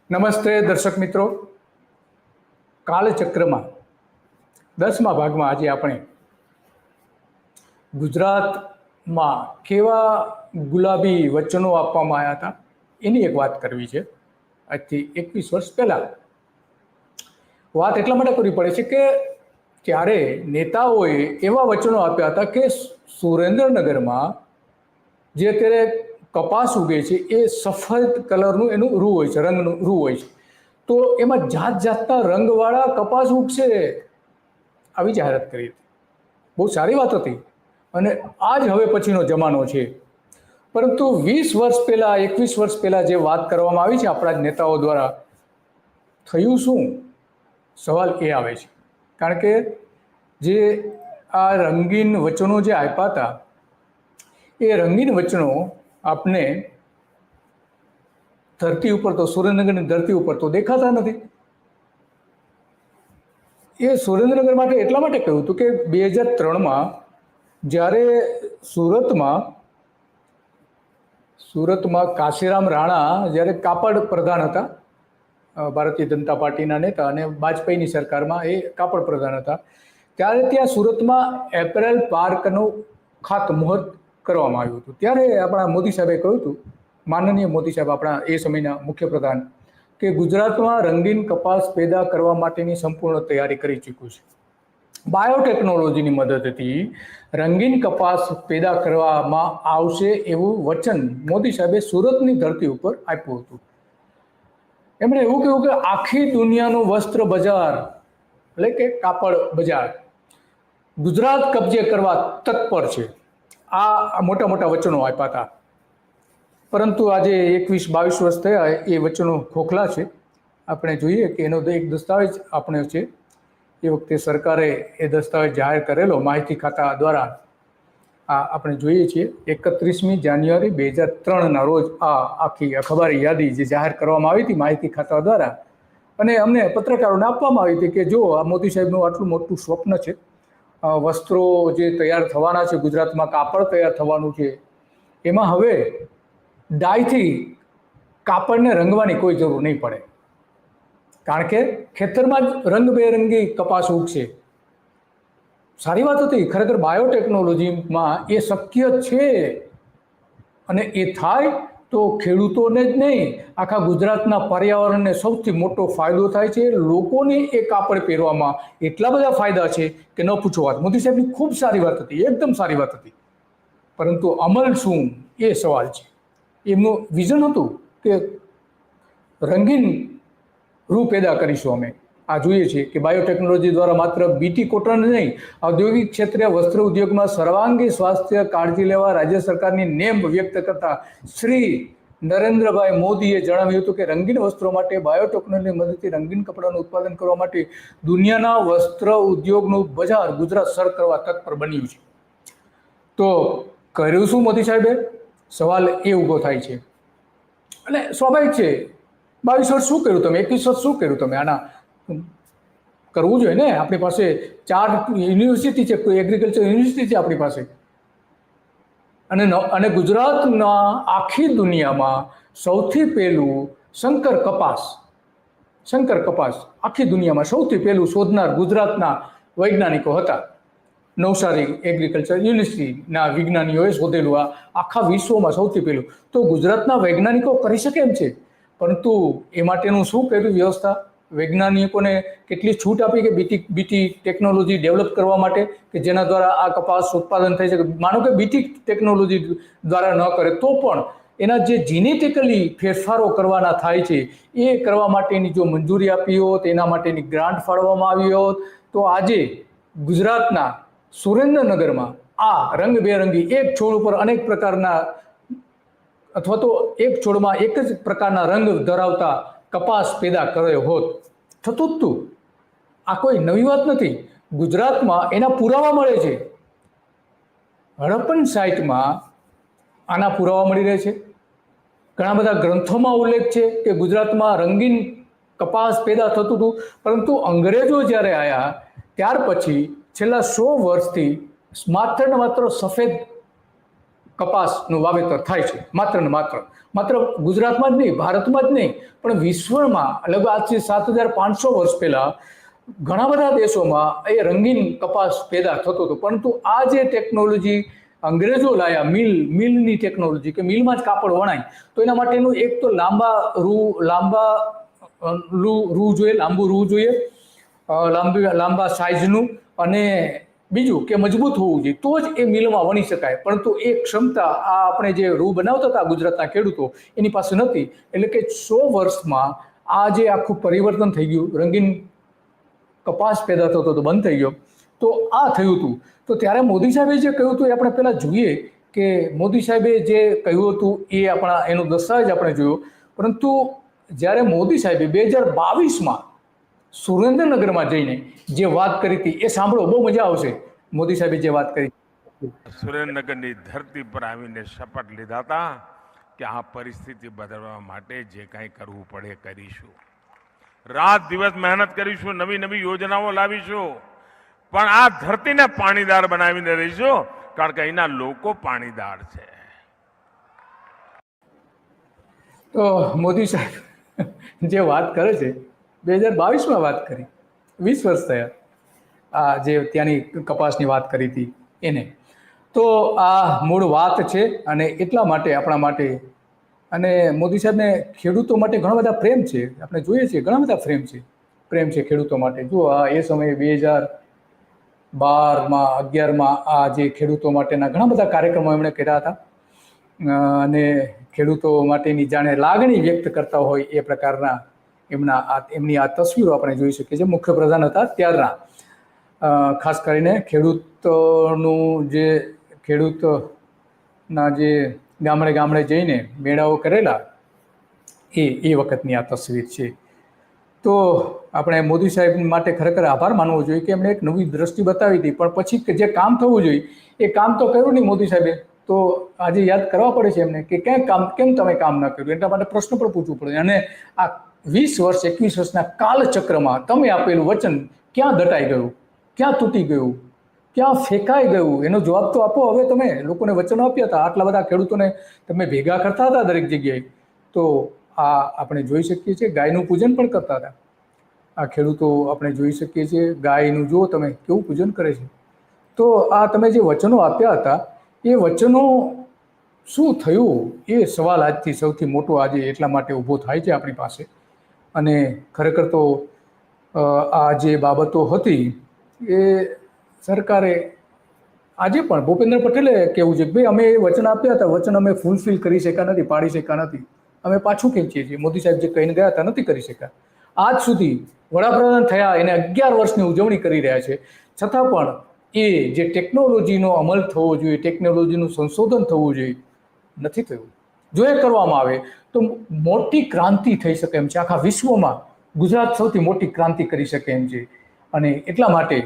નમસ્તે દર્શક મિત્રો, કાળચક્રમાં 10મા ભાગમાં આજે આપણે ગુજરાતમાં કેવા ગુલાબી વચનો આપવામાં આવ્યા હતા એની એક વાત કરવી છે. આજથી 21 વર્ષ પહેલાં વાત એટલા માટે કરવી પડે છે કે ત્યારે નેતાઓએ એવા વચનો આપ્યા હતા કે સુરેન્દ્રનગરમાં જે અત્યારે કપાસ ઉગે છે એ સફેદ કલરનું એનું રૂ હોય છે, રંગનું રૂ હોય છે, તો એમાં જાત જાતના રંગવાળા કપાસ ઉગશે આવી જાહેરાત કરી હતી. બહુ સારી વાત હતી અને આ જ હવે પછીનો જમાનો છે. પરંતુ 20 વર્ષ પહેલાં 21 વર્ષ પહેલાં જે વાત કરવામાં આવી છે આપણા જ નેતાઓ દ્વારા, થયું શું? સવાલ એ આવે છે. કારણ કે જે આ રંગીન વચનો જે આપ્યા હતા એ રંગીન વચનો આપને ધરતી ઉપર તો સુરેન્દ્રનગરની ધરતી ઉપર તો દેખાતા નથી. એ સુરેન્દ્રનગર માટે એટલા માટે કહ્યું હતું કે 2003માં જ્યારે સુરતમાં કાશીરામ રાણા જ્યારે કાપડ પ્રધાન હતા, ભારતીય જનતા પાર્ટીના નેતા, અને વાજપેયીની સરકારમાં એ કાપડ પ્રધાન હતા, ત્યારે ત્યાં સુરતમાં એપરેલ પાર્કનું ખાતમુહૂર્ત કરવામાં આવ્યું હતું. ત્યારે આપણા મોદી સાહેબે કહ્યું હતું, માનનીય મોદી સાહેબ આપણા એ સમયના મુખ્યપ્રધાન, કે ગુજરાતમાં રંગીન કપાસ પેદા કરવા માટેની સંપૂર્ણ તૈયારી કરી ચૂક્યું છે. બાયોટેકનોલોજીની મદદથી રંગીન કપાસ પેદા કરવામાં આવશે એવું વચન મોદી સાહેબે સુરતની ધરતી ઉપર આપ્યું હતું. એમણે એવું કહ્યું કે આખી દુનિયાનું વસ્ત્ર બજાર એટલે કે કાપડ બજાર ગુજરાત કબજે કરવા તત્પર છે. આ મોટા મોટા વચનો આપ્યા હતા. પરંતુ આજે 21-22 વર્ષ થયા, એ વચનો ખોખલા છે. આપણે જોઈએ કે એનો એક દસ્તાવેજ આપણે છે, એ વખતે સરકારે એ દસ્તાવેજ જાહેર કરેલો માહિતી ખાતા દ્વારા. આ આપણે જોઈએ છીએ 31મી જાન્યુઆરી 2003ના રોજ આ આખી અખબારી યાદી જે જાહેર કરવામાં આવી હતી માહિતી ખાતા દ્વારા, અને અમને પત્રકારોને આપવામાં આવી હતી કે જો આ મોદી સાહેબનું આટલું મોટું સ્વપ્ન છે, વસ્ત્રો જે તૈયાર થવાના છે, ગુજરાતમાં કાપડ તૈયાર થવાનું છે, એમાં હવે ડાયથી કાપડને રંગવાની કોઈ જરૂર નહીં પડે, કારણ કે ખેતરમાં જ રંગબેરંગી કપાસ ઉગશે. સારી વાત હતી. ખરેખર બાયોટેકનોલોજીમાં એ શક્ય છે, અને એ થાય તો ખેડૂતોને જ નહીં, આખા ગુજરાતના પર્યાવરણને સૌથી મોટો ફાયદો થાય છે. લોકોને એ કાપડ પહેરવામાં એટલા બધા ફાયદા છે કે ન પૂછો વાત. મોદી સાહેબની ખૂબ સારી વાત હતી, એકદમ સારી વાત હતી. પરંતુ અમલ શું, એ સવાલ છે. એમનું વિઝન હતું કે રંગીન રૂ પેદા કરીશું અમે. આ જોઈએ છીએ કે બાયોટેકનોલોજી દ્વારા માત્ર બીટી કોટન નહીં, ઔદ્યોગિક ક્ષેત્રે વસ્ત્ર ઉદ્યોગમાં સર્વાંગી સ્વાસ્થ્ય કાળજી લેવા રાજ્ય સરકારની નેમ વ્યક્ત કરતા શ્રી નરેન્દ્રભાઈ મોદીએ જણાવ્યું હતું કે રંગીન વસ્ત્રો માટે બાયોટેકનોલોજીની મદદથી રંગીન કપડાનું ઉત્પાદન કરવા માટે દુનિયાના વસ્ત્ર ઉદ્યોગનું બજાર ગુજરાત સર કરવા તત્પર બન્યું છે. તો કર્યું શું મોદી સાહેબે? સવાલ એ ઊભો થાય છે. અને સ્વાભાવિક છે, 22 વર્ષ શું કર્યું તમે, 21 વર્ષ શું કર્યું તમે? આના કરવું જોઈએ ને. આપણી પાસે 4 યુનિવર્સિટી છે, કોઈ એગ્રીકલ્ચર યુનિવર્સિટી છે આપણી પાસે, અને ગુજરાતના આખી દુનિયામાં સૌથી પહેલું શંકર કપાસ આખી દુનિયામાં સૌથી પહેલું શોધનાર ગુજરાતના વૈજ્ઞાનિકો હતા. નવસારી એગ્રીકલ્ચર યુનિવર્સિટીના વિજ્ઞાનીઓએ શોધેલું આ આખા વિશ્વમાં સૌથી પહેલું. તો ગુજરાતના વૈજ્ઞાનિકો કરી શકે એમ છે, પરંતુ એ માટેનું શું કર્યું વ્યવસ્થા? વૈજ્ઞાનિકોને કેટલી છૂટ આપી કે બીટી ટેકનોલોજી ડેવલપ કરવા માટે, કે જેના દ્વારા આ કપાસ ઉત્પાદન થઈ શકે. માનો કે બીટી ટેકનોલોજી દ્વારા ન કરે તો પણ એના જે જીનેટિકલી ફેરફારો કરવાના થાય છે એ કરવા માટેની જો મંજૂરી આપી હોત, એના માટેની ગ્રાન્ટ ફાળવવામાં આવી હોત, તો આજે ગુજરાતના સુરેન્દ્રનગરમાં આ રંગબેરંગી એક છોડ ઉપર અનેક પ્રકારના, અથવા તો એક છોડમાં એક જ પ્રકારના રંગ ધરાવતા કપાસ પેદા કર્યો હોત. થતું જ તું. આ કોઈ નવી વાત નથી. ગુજરાતમાં એના પુરાવા મળે છે. હડપ્પન સાઇટમાં આના પુરાવા મળી રહે છે. ઘણા બધા ગ્રંથોમાં ઉલ્લેખ છે કે ગુજરાતમાં રંગીન કપાસ પેદા થતું હતું. પરંતુ અંગ્રેજો જ્યારે આવ્યા ત્યાર પછી છેલ્લા 100 વર્ષથી માત્ર ને માત્ર સફેદ કપાસનું વાવેતર થાય છે, માત્ર ને માત્ર ગુજરાતમાં જ નહીં, ભારતમાં જ નહીં, પણ વિશ્વમાં લગભગ આજથી 7,500 વર્ષ પહેલા ઘણા બધા દેશોમાં એ રંગીન કપાસ પેદા થતો હતો. પરંતુ આ જે ટેકનોલોજી અંગ્રેજો લાયા, મિલની ટેકનોલોજી, કે મિલમાં જ કાપડ વણાય, તો એના માટેનું એક તો રૂ જોઈએ, લાંબુ રૂ જોઈએ, લાંબા સાઇઝનું, અને બીજું કે મજબૂત હોવું જોઈએ, તો જ એ મિલમાં વણી શકાય. પરંતુ એ ક્ષમતા આ આપણે જે રૂ બનાવતા હતા ગુજરાતના ખેડૂતો, એની પાસે નથી. એટલે કે 100 વર્ષમાં આ જે આખું પરિવર્તન થઈ ગયું, રંગીન કપાસ પેદા થતો હતો, બંધ થઈ ગયો, તો આ થયું હતું. તો ત્યારે મોદી સાહેબે જે કહ્યું હતું એ આપણે પહેલા જોઈએ, કે મોદી સાહેબે જે કહ્યું હતું એ એનો દસ્તાવેજ આપણે જોયો. પરંતુ જ્યારે મોદી સાહેબે 2022માં સુરેન્દ્રનગરમાં જઈને જે વાત કરી હતી એ સાંભળો, બહુ મજા આવશે. મોદી સાહેબે જે વાત કરી, સુરેન્દ્રનગરની ધરતી પર આવીને શપથ લીધા હતા કે આ પરિસ્થિતિ બદલવા માટે જે કાંઈ કરવું પડે કરીશું, રાત દિવસ મહેનત કરીશું, નવી નવી યોજનાઓ લાવીશું, પણ આ ધરતીને પાણીદાર બનાવીને રહીશું, કારણ કે અહીંના લોકો પાણીદાર છે. તો મોદી સાહેબ જે વાત કરે છે, 2022માં વાત કરી, 20 વર્ષ થયા આ જે ત્યાંની કપાસની વાત કરી હતી એને. તો આ મૂળ વાત છે, અને એટલા માટે આપણા માટે, અને મોદી સાહેબને ખેડૂતો માટે ઘણા બધા પ્રેમ છે. આપણે જોઈએ છીએ ઘણા બધા પ્રેમ છે ખેડૂતો માટે. જો આ એ સમયે 2012માં 11માં આ જે ખેડૂતો માટેના ઘણા બધા કાર્યક્રમો એમણે કર્યા હતા, અને ખેડૂતો માટેની જાણે લાગણી વ્યક્ત કરતા હોય એ પ્રકારના એમની આ તસવીરો આપણે જોઈ શકીએ છીએ. મુખ્યપ્રધાન હતા ત્યારના, ખાસ કરીને ખેડૂતના જે ગામડે ગામડે જઈને મેળાઓ કરેલા, એ વખતની આ તસવીર છે. તો આપણે મોદી સાહેબ માટે ખરેખર આભાર માનવો જોઈએ કે એમણે એક નવી દ્રષ્ટિ બતાવી હતી. પણ પછી જે કામ થવું જોઈએ એ કામ તો કર્યું નહીં મોદી સાહેબે. તો આજે યાદ કરવા પડે છે એમને કે કેમ તમે કામ ન કર્યું. એટલા માટે પ્રશ્ન પણ પૂછવું પડે. અને આ 20 વર્ષ 21 વર્ષના કાલચક્રમાં તમે આપેલું વચન ક્યાં દટાઈ ગયું, ક્યાં તૂટી ગયું, ક્યાં ફેંકાઈ ગયું, એનો જવાબ તો આપો. હવે તમે લોકોને વચનો આપ્યા હતા, આટલા બધા ખેડૂતોને તમે ભેગા કરતા હતા દરેક જગ્યાએ, તો આ આપણે જોઈ શકીએ છીએ. ગાયનું પૂજન પણ કરતા હતા આ ખેડૂતો, આપણે જોઈ શકીએ છીએ. ગાયનું જુઓ તમે કેવું પૂજન કરે છે. તો આ તમે જે વચનો આપ્યા હતા એ વચનો શું થયું, એ સવાલ આજથી સૌથી મોટો આજે એટલા માટે ઊભો થાય છે આપણી પાસે. અને ખરેખર તો આ જે બાબતો હતી એ સરકારે આજે પણ ભૂપેન્દ્ર પટેલે કહેવું છે કે ભાઈ અમે એ વચન આપ્યા હતા, વચન અમે ફૂલફિલ કરી શક્યા નથી, પાડી શક્યા નથી, અમે પાછું ખેંચીએ છીએ. મોદી સાહેબ જે કહીને ગયા હતા નથી કરી શક્યા. આજ સુધી વડાપ્રધાન થયા એને 11 વર્ષની ઉજવણી કરી રહ્યા છે, છતાં પણ એ જે ટેકનોલોજીનો અમલ થવો જોઈએ, ટેકનોલોજીનું સંશોધન થવું જોઈએ, નથી થયું. જો એ કરવામાં આવે તો મોટી ક્રાંતિ થઈ શકે એમ છે. આખા વિશ્વમાં ગુજરાત સૌથી મોટી ક્રાંતિ કરી શકે એમ છે. અને એટલા માટે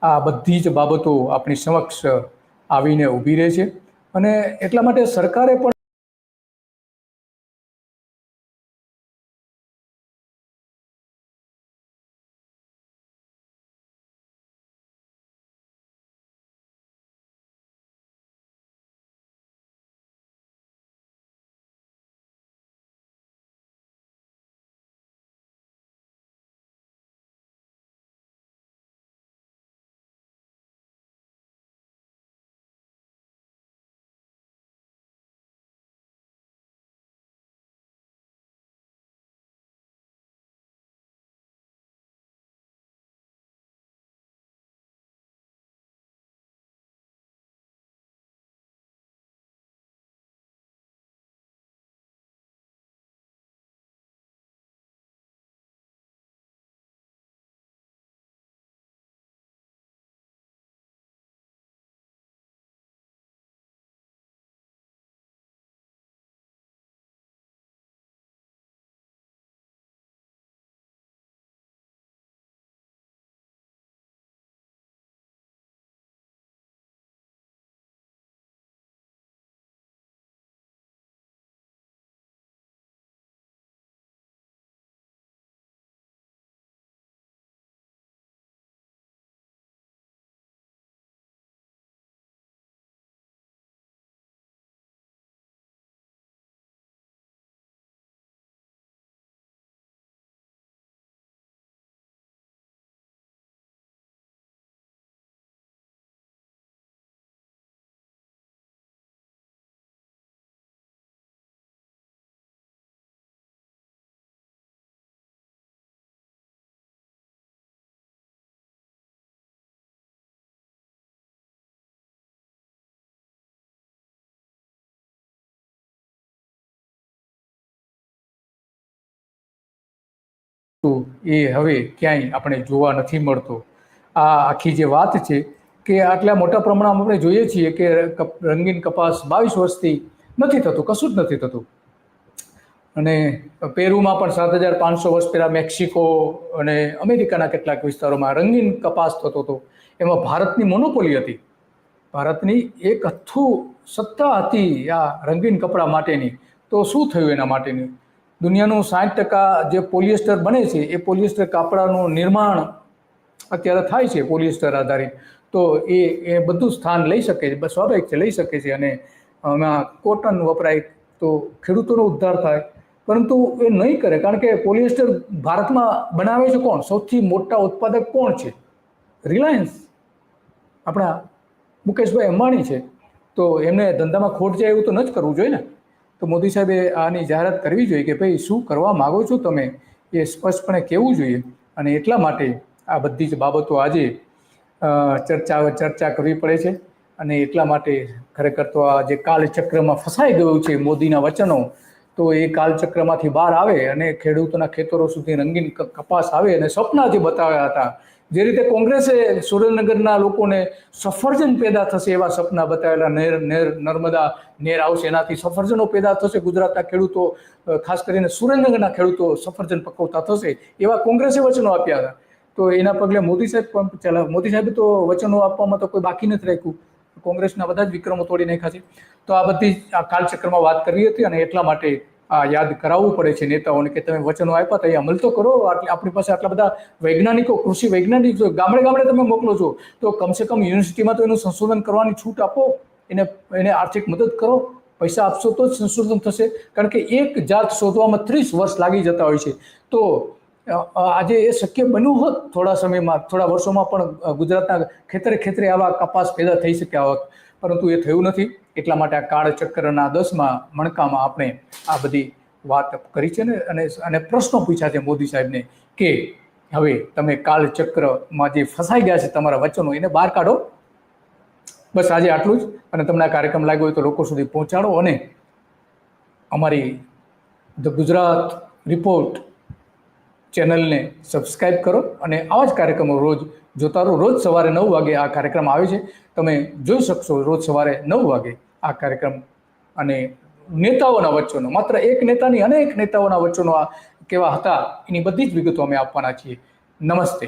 આ બધી જ બાબતો આપણી સમક્ષ આવીને ઊભી રહે છે. અને એટલા માટે સરકારે પણ તો એ હવે ક્યાંય આપણે જોવા નથી મળતો. આ આખી જે વાત છે કે આટલા મોટા પ્રમાણમાં આપણે જોઈએ છીએ કે રંગીન કપાસ 22 વર્ષથી નથી થતું, કશું જ નથી થતું. અને પેરુમાં પણ 7,500 વર્ષ પહેલાં મેક્સિકો અને અમેરિકાના કેટલાક વિસ્તારોમાં રંગીન કપાસ થતો હતો. એમાં ભારતની મોનોપોલી હતી. ભારતની એક અથ્થું સત્તા હતી આ રંગીન કપડા માટેની. તો શું થયું એના માટેની? દુનિયાનું 60% જે પોલિએસ્ટર બને છે એ પોલિએસ્ટર કાપડાનું નિર્માણ અત્યારે થાય છે પોલિએસ્ટર આધારિત. તો એ બધું સ્થાન લઈ શકે છે, સ્વાભાવિક છે, લઈ શકે છે. અને આમાં કોટન વપરાય તો ખેડૂતોનો ઉદ્ધાર થાય. પરંતુ એ નહીં કરે, કારણ કે પોલિએસ્ટર ભારતમાં બનાવે છે કોણ? સૌથી મોટા ઉત્પાદક કોણ છે? રિલાયન્સ, આપણા મુકેશભાઈ અંબાણી છે. તો એમને ધંધામાં ખોટ જાય એવું તો ન જ કરવું જોઈએ ને. તો મોદી સાહેબે આની જાહેરાત કરવી જોઈએ કે ભાઈ શું કરવા માગો છો તમે, એ સ્પષ્ટપણે કહેવું જોઈએ. અને એટલા માટે આ બધી જ બાબતો આજે ચર્ચા કરવી પડે છે. અને એટલા માટે ખરેખર તો આ જે કાલચક્રમાં ફસાઈ ગયું છે મોદીના વચનો, તો એ કાલચક્રમાંથી બહાર આવે અને ખેડૂતોના ખેતરો સુધી રંગીન કપાસ આવે. અને સપના જે બતાવ્યા હતા, જે રીતે કોંગ્રેસે સુરેન્દ્રનગરના લોકોને સફરજન પેદા થશે એવા સપના બતાવેલા, નર્મદા નેર આવશે એનાથી સફરજનો પેદા થશે, ગુજરાતના ખેડૂતો ખાસ કરીને સુરેન્દ્રનગરના ખેડૂતો સફરજન પકવતા થશે, એવા કોંગ્રેસે વચનો આપ્યા હતા. તો એના પગલે મોદી સાહેબે તો વચનો આપવામાં તો કોઈ બાકી નથી રાખ્યું. કોંગ્રેસના બધા જ વિક્રમો તોડી નાખ્યા છે. તો આ બધી આ કાલચક્રમાં વાત કરવી હતી અને એટલા માટે આ યાદ કરાવવું પડે છે નેતાઓને કે તમે વચનો આપ્યા તો એ અમલ તો કરો. આપણી પાસે આટલા બધા વૈજ્ઞાનિકો, કૃષિ વૈજ્ઞાનિકો ગામડે તમે મોકલો છો, તો કમસે કમ યુનિવર્સિટીમાં તો એનું સંશોધન કરવાની છૂટ આપો, એને આર્થિક મદદ કરો. પૈસા આપશો તો જ સંશોધન થશે, કારણ કે એક જાત શોધવામાં 30 વર્ષ લાગી જતા હોય છે. તો આજે એ શક્ય બન્યું હોત થોડા સમયમાં, થોડા વર્ષોમાં પણ ગુજરાતના ખેતરે આવા કપાસ પેદા થઈ શક્યા હોત, પરંતુ એ થયું નથી. એટલા માટે આ કાળચક્રના 10મા મણકામાં આપણે આ બધી વાત કરી છે ને. અને પ્રશ્નો પૂછ્યા છે મોદી સાહેબને કે હવે તમે કાળચક્રમાં જે ફસાઈ ગયા છે તમારા વચનો, એને બહાર કાઢો. બસ આજે આટલું જ. અને તમને આ કાર્યક્રમ લાગ્યો હોય તો લોકો સુધી પહોંચાડો. અને અમારી ધ ગુજરાત રિપોર્ટ ચેનલને સબસ્ક્રાઈબ કરો. અને આવા જ કાર્યક્રમો રોજ જોતા રહો. રોજ સવારે 9 વાગે આ કાર્યક્રમ આવે છે, તમે જોઈ શકશો. રોજ સવારે 9 વાગે આ કાર્યક્રમ. અને નેતાઓના વચનો, માત્ર એક નેતાની, અનેક નેતાઓના વચનો આ કેવા હતા એની બધી જ વિગતો અમે આપવાના છીએ. નમસ્તે.